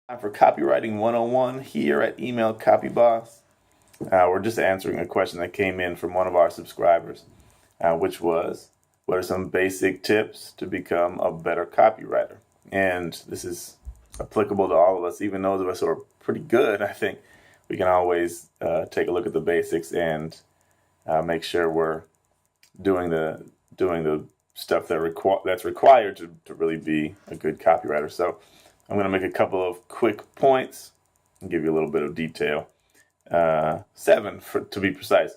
Time for Copywriting 101 here at Email Copy Boss. We're just answering a question that came in from one of our subscribers, which was, what are some basic tips to become a better copywriter? And this is applicable to all of us, even those of us who are pretty good. I think we can always take a look at the basics and make sure we're doing the stuff that's required to really be a good copywriter. So I'm going to make a couple of quick points and give you a little bit of detail. 7 to be precise.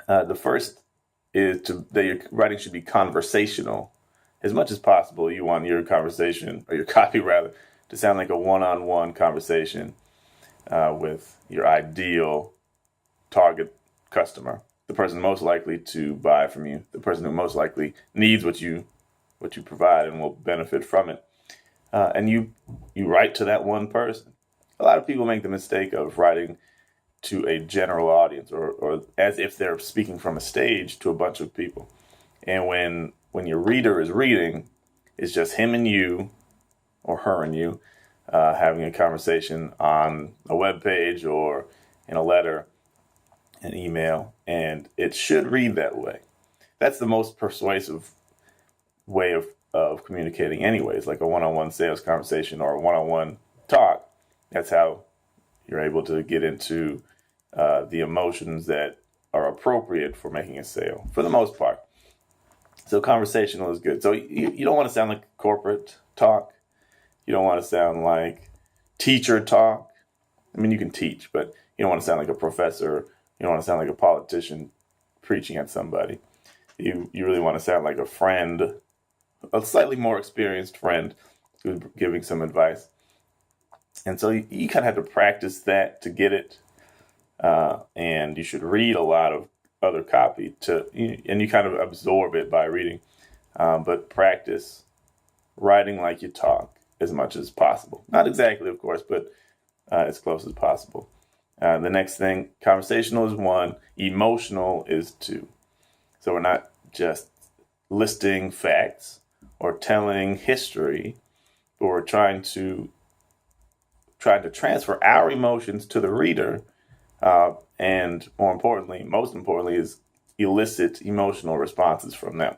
The first is that your writing should be conversational. As much as possible, you want your conversation, or your copy rather, to sound like a one-on-one conversation with your ideal target customer, the person most likely to buy from you, the person who most likely needs what you provide and will benefit from it. And you write to that one person. A lot of people make the mistake of writing to a general audience, or as if they're speaking from a stage to a bunch of people. And when your reader is reading, it's just him and you, or her and you, having a conversation on a web page or in a letter, an email, and it should read that way. That's the most persuasive way of communicating anyways, like a one-on-one sales conversation or a one-on-one talk. That's how you're able to get into the emotions that are appropriate for making a sale, for the most part. So conversational is good. So you don't want to sound like corporate talk. You don't want to sound like teacher talk. I mean, you can teach, but you don't want to sound like a professor. You don't want to sound like a politician preaching at somebody. You really want to sound like a friend, a slightly more experienced friend who's giving some advice. And so you kind of have to practice that to get it. And you should read a lot of other copy and you kind of absorb it by reading. But practice writing like you talk as much as possible. Not exactly, of course, but as close as possible. The next thing, conversational is 1, emotional is 2. So we're not just listing facts or telling history, but we're trying to transfer our emotions to the reader, and most importantly, is elicit emotional responses from them.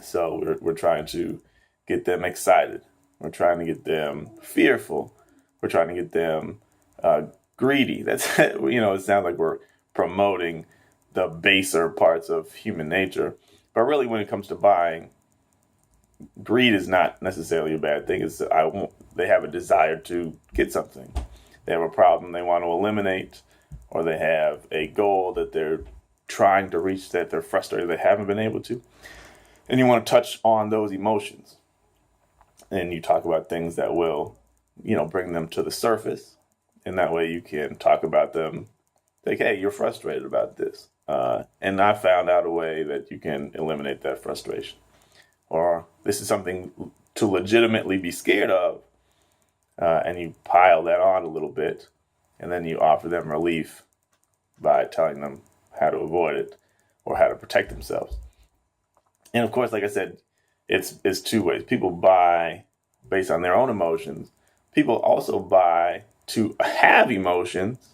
So we're trying to get them excited. We're trying to get them fearful. We're trying to get them greedy. That's it sounds like we're promoting the baser parts of human nature, but really, when it comes to buying, greed is not necessarily a bad thing. They have a desire to get something. They have a problem they want to eliminate, or they have a goal that they're trying to reach that they're frustrated they haven't been able to. And you want to touch on those emotions. And you talk about things that will, bring them to the surface. And that way you can talk about them like, hey, you're frustrated about this. And I found out a way that you can eliminate that frustration. Or this is something to legitimately be scared of. And you pile that on a little bit. And then you offer them relief by telling them how to avoid it or how to protect themselves. And of course, like I said, it's 2 ways. People buy based on their own emotions. People also buy to have emotions.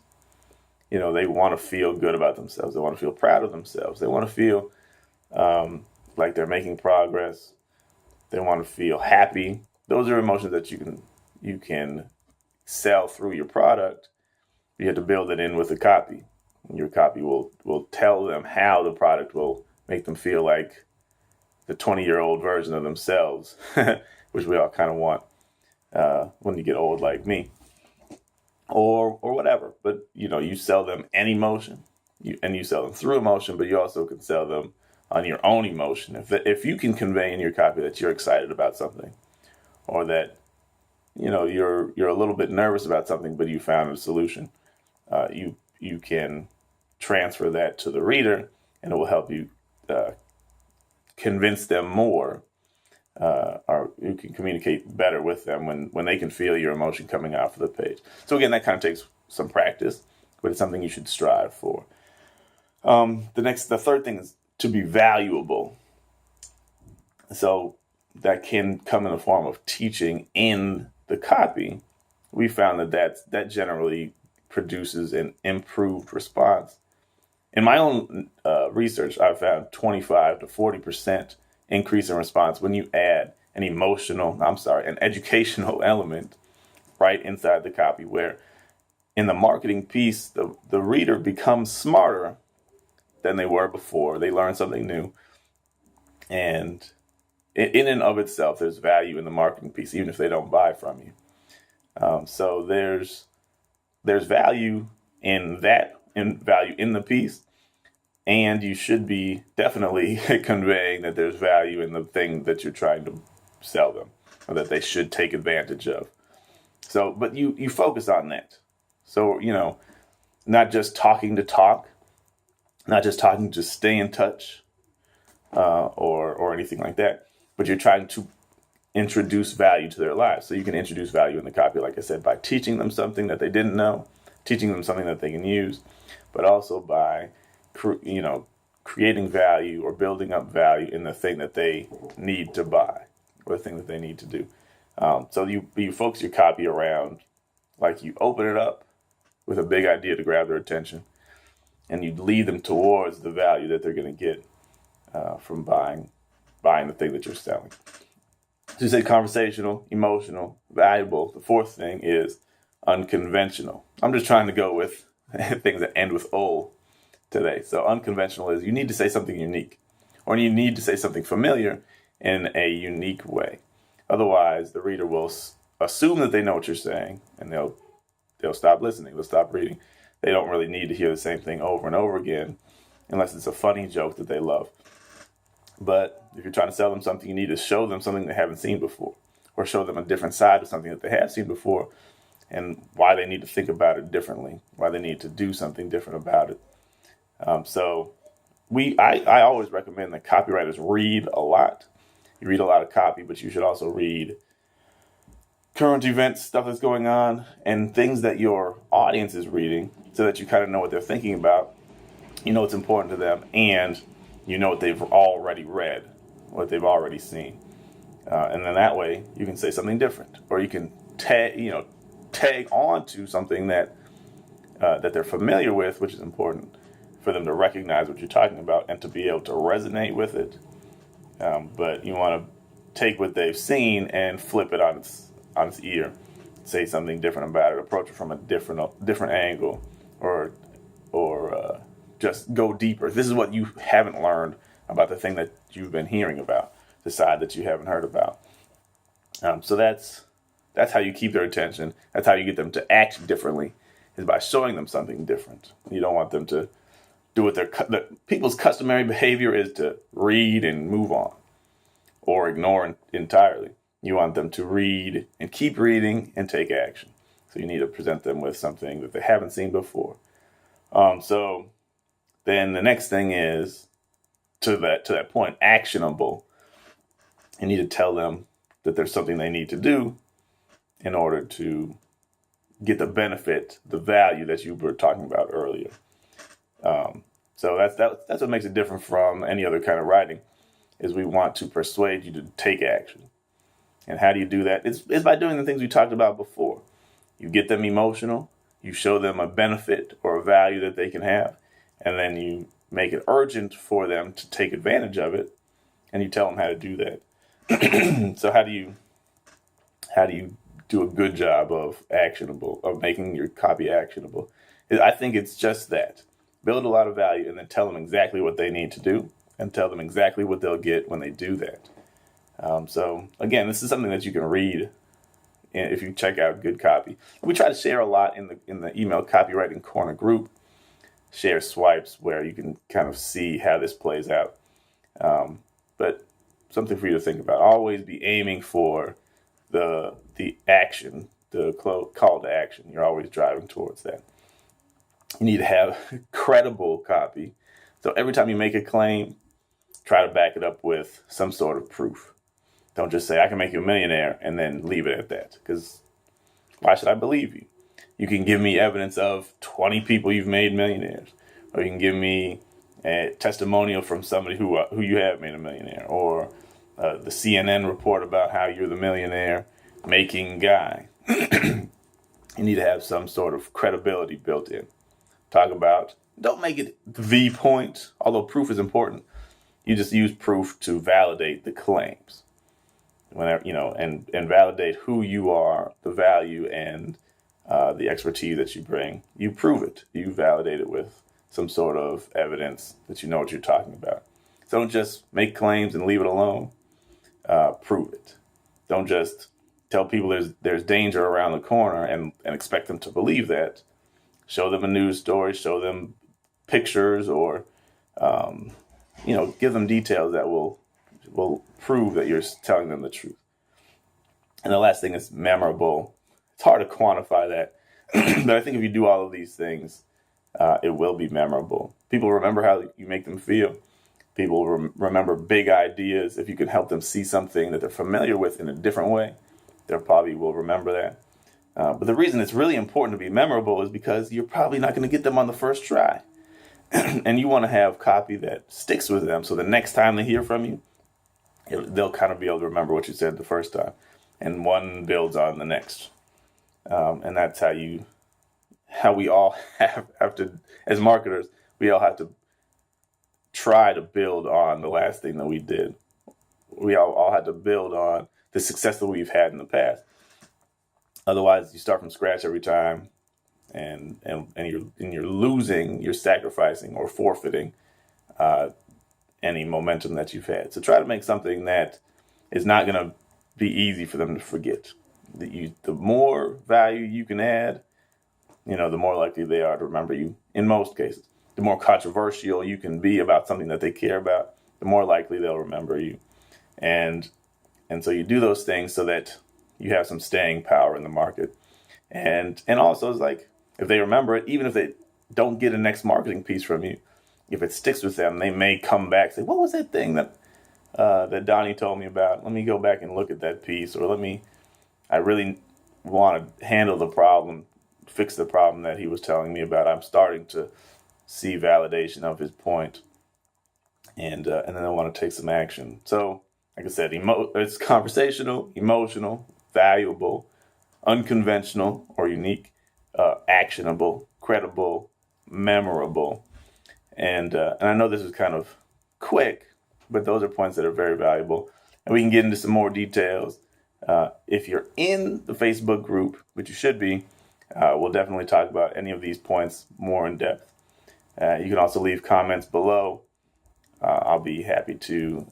They want to feel good about themselves. They want to feel proud of themselves. They want to feel like they're making progress. They want to feel happy. Those are emotions that you can sell through your product. You have to build it in with the copy. Your copy will tell them how the product will make them feel like the 20-year-old version of themselves, which we all kind of want when you get old like me, or whatever. But you sell them an emotion, and you sell them through emotion, but you also can sell them on your own emotion. If you can convey in your copy that you're excited about something, or that you're a little bit nervous about something, but you found a solution, you can transfer that to the reader, and it will help you convince them more, or you can communicate better with them when they can feel your emotion coming off of the page. So again, that kind of takes some practice, but it's something you should strive for. The third thing is to be valuable. So that can come in the form of teaching in the copy, we found that generally produces an improved response. In my own research, I've found 25 to 40% increase in response when you add an educational element right inside the copy, where in the marketing piece, the reader becomes smarter than they were before. They learn something new. And in and of itself, there's value in the marketing piece, even if they don't buy from you. So there's value in that, in value in the piece. And you should be definitely conveying that there's value in the thing that you're trying to sell them, or that they should take advantage of. So, but you focus on that. So, not just talking to talk, not just talking to stay in touch, or anything like that, but you're trying to introduce value to their lives. So you can introduce value in the copy, like I said, by teaching them something that they didn't know, teaching them something that they can use, but also by creating value or building up value in the thing that they need to buy or the thing that they need to do. So you focus your copy around, like, you open it up with a big idea to grab their attention, and you lead them towards the value that they're going to get from buying the thing that you're selling. So you say conversational, emotional, valuable. The fourth thing is unconventional. I'm just trying to go with things that end with O today. So unconventional is you need to say something unique, or you need to say something familiar in a unique way. Otherwise, the reader will assume that they know what you're saying, and they'll stop listening. They'll stop reading. They don't really need to hear the same thing over and over again, unless it's a funny joke that they love. But if you're trying to sell them something, you need to show them something they haven't seen before, or show them a different side of something that they have seen before, and why they need to think about it differently, why they need to do something different about it. So I always recommend that copywriters read a lot. You read a lot of copy, but you should also read current events, stuff that's going on, and things that your audience is reading, so that you kind of know what they're thinking about, you know what's important to them, and you know what they've already read, what they've already seen. And then that way you can say something different, or you can tag on to something that they're familiar with, which is important for them to recognize what you're talking about and to be able to resonate with it. But you want to take what they've seen and flip it on its ear, say something different about it, approach it from a different angle, or just go deeper. This is what you haven't learned about the thing that you've been hearing about, the side that you haven't heard about. So that's how you keep their attention. That's how you get them to act differently, is by showing them something different. You don't want them to do what people's customary behavior is, to read and move on, or ignore entirely. You want them to read and keep reading and take action. So you need to present them with something that they haven't seen before. So then the next thing is, to that point, actionable. You need to tell them that there's something they need to do in order to get the benefit, the value that you were talking about earlier. So that's what makes it different from any other kind of writing, is we want to persuade you to take action. And how do you do that? It's by doing the things we talked about before. You get them emotional, you show them a benefit or a value that they can have, and then you make it urgent for them to take advantage of it, and you tell them how to do that. So how do you do a good job of making your copy actionable? I think it's just that. Build a lot of value, and then tell them exactly what they need to do, and tell them exactly what they'll get when they do that. So again, this is something that you can read if you check out good copy. We try to share a lot in the email copywriting corner group. Share swipes where you can kind of see how this plays out. But something for you to think about. Always be aiming for the action, the call to action. You're always driving towards that. You need to have credible copy. So every time you make a claim, try to back it up with some sort of proof. Don't just say, I can make you a millionaire, and then leave it at that. Because why should I believe you? You can give me evidence of 20 people you've made millionaires. Or you can give me a testimonial from somebody who you have made a millionaire. Or the CNN report about how you're the millionaire. making guy. You need to have some sort of credibility built in. Talk about, don't make it the point, although proof is important. You just use proof to validate the claims. Whenever, and validate who you are, the value and the expertise that you bring. You prove it. You validate it with some sort of evidence that you know what you're talking about. So don't just make claims and leave it alone. Prove it. Don't just tell people there's danger around the corner and expect them to believe that. Show them a news story, show them pictures, or give them details that will prove that you're telling them the truth. And the last thing is memorable. It's hard to quantify that, but I think if you do all of these things, it will be memorable. People remember how you make them feel. People remember big ideas. If you can help them see something that they're familiar with in a different way, they probably will remember that. But the reason it's really important to be memorable is because you're probably not going to get them on the first try. And you want to have copy that sticks with them. So the next time they hear from you, they'll kind of be able to remember what you said the first time. And one builds on the next. And that's how we all have to, as marketers, we all have to try to build on the last thing that we did. We all had to build on the success that we've had in the past. Otherwise, you start from scratch every time, and you're losing, you're sacrificing or forfeiting any momentum that you've had. So try to make something that is not going to be easy for them to forget. The more value you can add, the more likely they are to remember you. In most cases, the more controversial you can be about something that they care about, the more likely they'll remember you. And so you do those things so that you have some staying power in the market. And also it's like, if they remember it, even if they don't get a next marketing piece from you, if it sticks with them, they may come back and say, what was that thing that Donnie told me about? Let me go back and look at that piece. Or I really want to handle the problem, fix the problem that he was telling me about. I'm starting to see validation of his point. And then I want to take some action. So, like I said, it's conversational, emotional, valuable, unconventional or unique, actionable, credible, memorable. And I know this is kind of quick, but those are points that are very valuable. And we can get into some more details. If you're in the Facebook group, which you should be, we'll definitely talk about any of these points more in depth. You can also leave comments below. I'll be happy to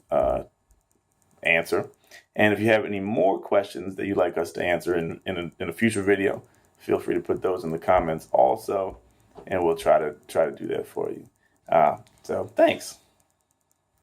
answer. And if you have any more questions that you'd like us to answer in a future video, feel free to put those in the comments also, and we'll try to do that for you. So thanks.